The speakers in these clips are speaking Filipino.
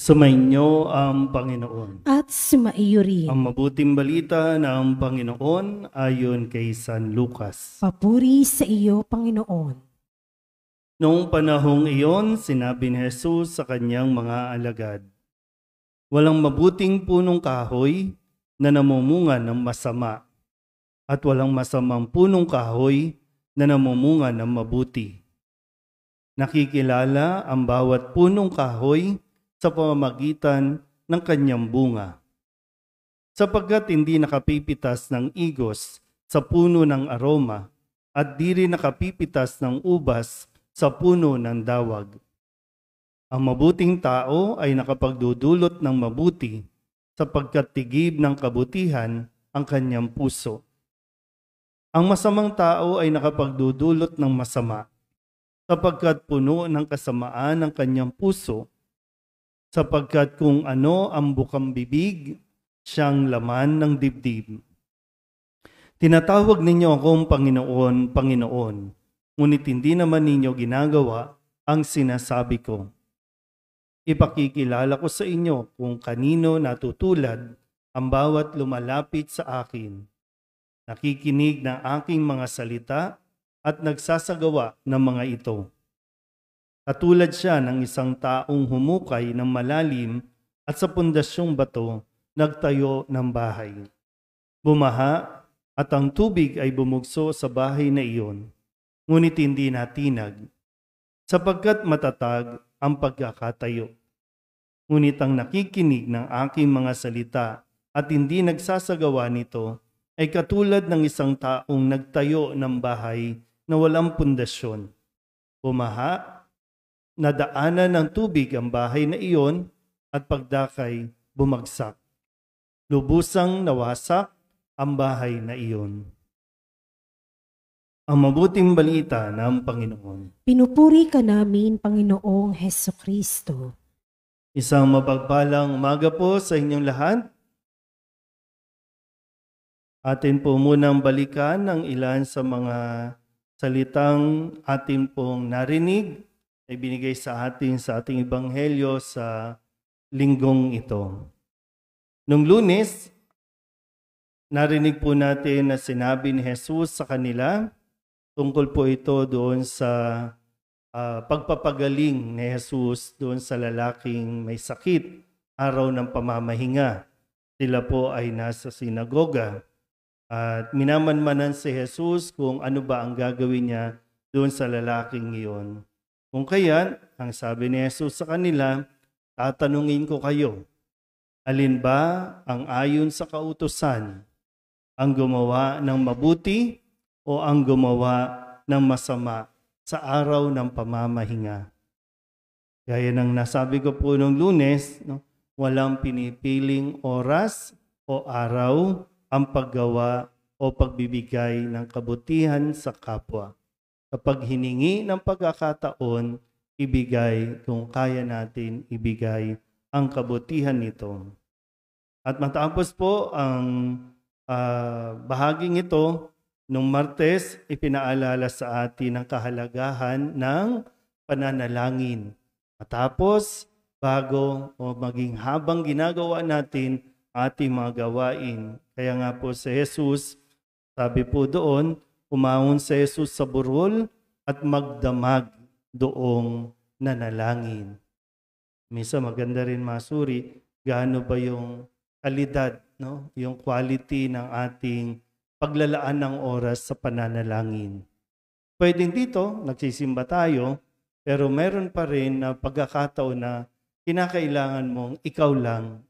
Sumainyo ang Panginoon. At sumaiyo rin. Ang mabuting balita ng Panginoon ayon kay San Lucas. Papuri sa iyo, Panginoon. Noong panahong iyon, sinabi ni Jesus sa kanyang mga alagad, walang mabuting punong kahoy na namumunga ng masama, at walang masamang punong kahoy na namumunga ng mabuti. Nakikilala ang bawat punong kahoy sa pamamagitan ng kanyang bunga. Sapagkat hindi nakapipitas ng igos sa puno ng aroma at di rin nakapipitas ng ubas sa puno ng dawag. Ang mabuting tao ay nakapagdudulot ng mabuti sapagkat tigib ng kabutihan ang kanyang puso. Ang masamang tao ay nakapagdudulot ng masama sapagkat puno ng kasamaan ang kanyang puso. Sapagkat kung ano ang bukang bibig, siyang laman ng dibdib. Tinatawag ninyo akong Panginoon, Panginoon, ngunit hindi naman ninyo ginagawa ang sinasabi ko. Ipakikilala ko sa inyo kung kanino natutulad ang bawat lumalapit sa akin, nakikinig ng aking mga salita at nagsasagawa ng mga ito. Katulad siya ng isang taong humukay ng malalim at sa pundasyong bato nagtayo ng bahay. Bumaha at ang tubig ay bumugso sa bahay na iyon, ngunit hindi natinag, sapagkat matatag ang pagkakatayo. Ngunit ang nakikinig ng aking mga salita at hindi nagsasagawa nito ay katulad ng isang taong nagtayo ng bahay na walang pundasyon. Bumaha, nadaanan ng tubig ang bahay na iyon at pagdakay bumagsak. Lubusang nawasak ang bahay na iyon. Ang mabuting balita ng Panginoon. Pinupuri ka namin, Panginoong Hesukristo. Isang mapagpalang umaga po sa inyong lahat. Atin po munang balikan ang ilan sa mga salitang atin pong narinig ay binigay sa ating ebanghelyo sa linggong ito. Nung Lunes, narinig po natin na sinabi ni Jesus sa kanila, tungkol po ito doon sa pagpapagaling ni Jesus doon sa lalaking may sakit, araw ng pamamahinga. Sila po ay nasa sinagoga at minamanmanan si Jesus kung ano ba ang gagawin niya doon sa lalaking iyon. Kung kaya, ang sabi ni Jesus sa kanila, tatanungin ko kayo, alin ba ang ayon sa kautusan? Ang gumawa ng mabuti o ang gumawa ng masama sa araw ng pamamahinga? Gaya ng nasabi ko po nung Lunes, walang pinipiling oras o araw ang paggawa o pagbibigay ng kabutihan sa kapwa. Kapag hiningi ng pagkakataon, ibigay kung kaya natin ibigay ang kabutihan nito. At matapos po ang bahaging ito, nung Martes, ipinaalala sa atin ang kahalagahan ng pananalangin. Matapos, bago o maging habang ginagawa natin ating mga gawain. Kaya nga po si Jesus, sabi po doon, umahon si Jesus sa burol at magdamag doong nanalangin. Minsan maganda rin masuri gaano ba yung kalidad, yung quality ng ating paglalaan ng oras sa pananalangin. Pwedeng dito, nagsisimba tayo, pero meron pa rin na pagkakataon na kinakailangan mong ikaw lang,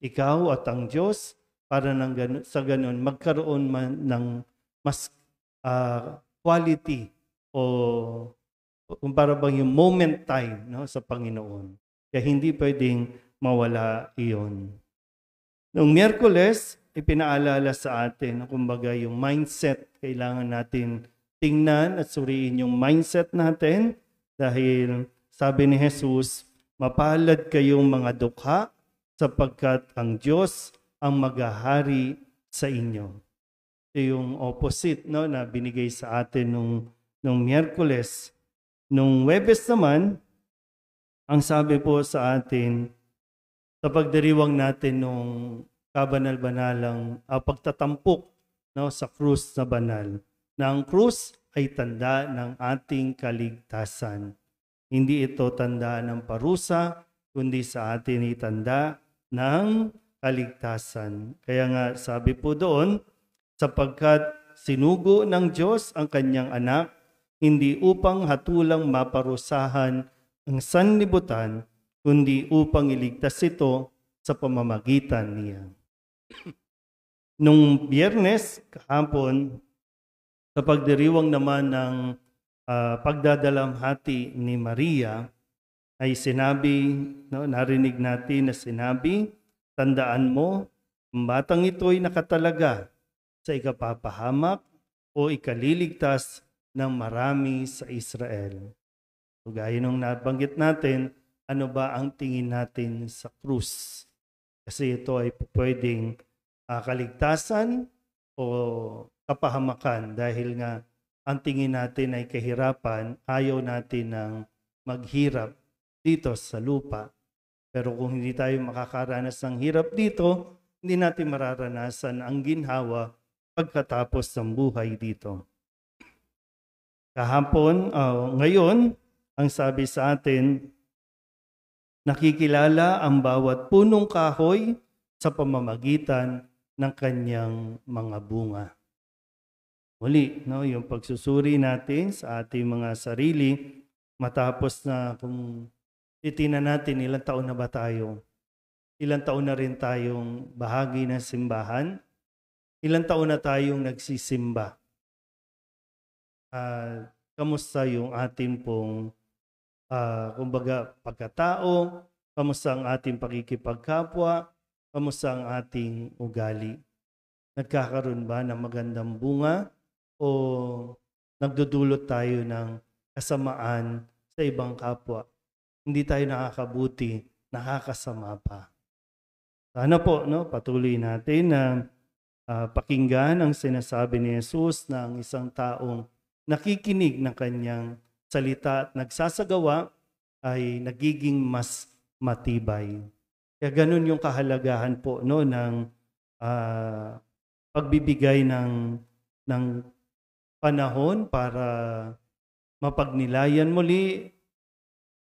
ikaw at ang Diyos, para sa ganun magkaroon man ng mas quality o para bang yung moment time sa Panginoon. Kaya hindi pwedeng mawala iyon. Noong Miyerkules, ipinaalala sa atin, kumbaga yung mindset, kailangan natin tingnan at suriin yung mindset natin dahil sabi ni Jesus, mapalad kayong mga dukha sapagkat ang Diyos ang maghahari sa inyo. Ito yung opposite na binigay sa atin nung Miyerkules. Nung Huwebes naman, ang sabi po sa atin, sa pagdiriwang natin nung kabanal-banalang pagtatampok, no, sa krus na banal. Na ang krus ay tanda ng ating kaligtasan. Hindi ito tanda ng parusa, kundi sa atin ay tanda ng kaligtasan. Kaya nga sabi po doon, sapagkat sinugo ng Diyos ang kanyang anak, hindi upang hatulang maparusahan ang sanlibutan, kundi upang iligtas ito sa pamamagitan niya. Nung Biyernes, kahapon, sa pagdiriwang naman ng pagdadalamhati ni Maria, ay sinabi, no, narinig natin na sinabi, tandaan mo, ang batang ito'y nakatalaga sa ikapapahamak o ikaliligtas ng marami sa Israel. So, gaya nung nabanggit natin, ano ba ang tingin natin sa krus? Kasi ito ay pwedeng kaligtasan o kapahamakan dahil nga ang tingin natin ay kahirapan, ayaw natin ng maghirap dito sa lupa. Pero kung hindi tayo makakaranas ng hirap dito, hindi natin mararanasan ang ginhawa pagkatapos ng buhay dito. Kahapon, ngayon, ang sabi sa atin, nakikilala ang bawat punong kahoy sa pamamagitan ng kanyang mga bunga. Muli, no, yung pagsusuri natin sa ating mga sarili, matapos na kung titingnan natin ilang taon na ba tayo, ilang taon na rin tayong bahagi ng simbahan, ilang taon na tayong nagsisimba. Kamusta yung ating pong kumbaga pagkatao, kamusta ang ating pakikipagkapwa, kamusta ang ating ugali. Nagkakaroon ba ng magandang bunga o nagdudulot tayo ng kasamaan sa ibang kapwa? Hindi tayo nakakabuti, nakakasama pa. Sana po, no, patuloy natin na pakinggan ang sinasabi ni Jesus na ang isang taong nakikinig ng kanyang salita at nagsasagawa ay nagiging mas matibay. Kaya ganun yung kahalagahan po, no, ng pagbibigay ng panahon para mapagnilayan muli,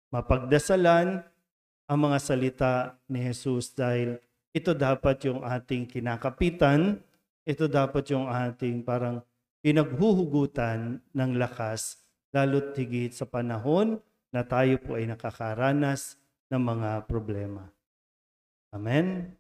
mapagdasalan ang mga salita ni Jesus dahil ito dapat yung ating kinakapitan, ito dapat yung ating parang pinaghuhugutan ng lakas, lalo't higit sa panahon na tayo po ay nakakaranas ng mga problema. Amen?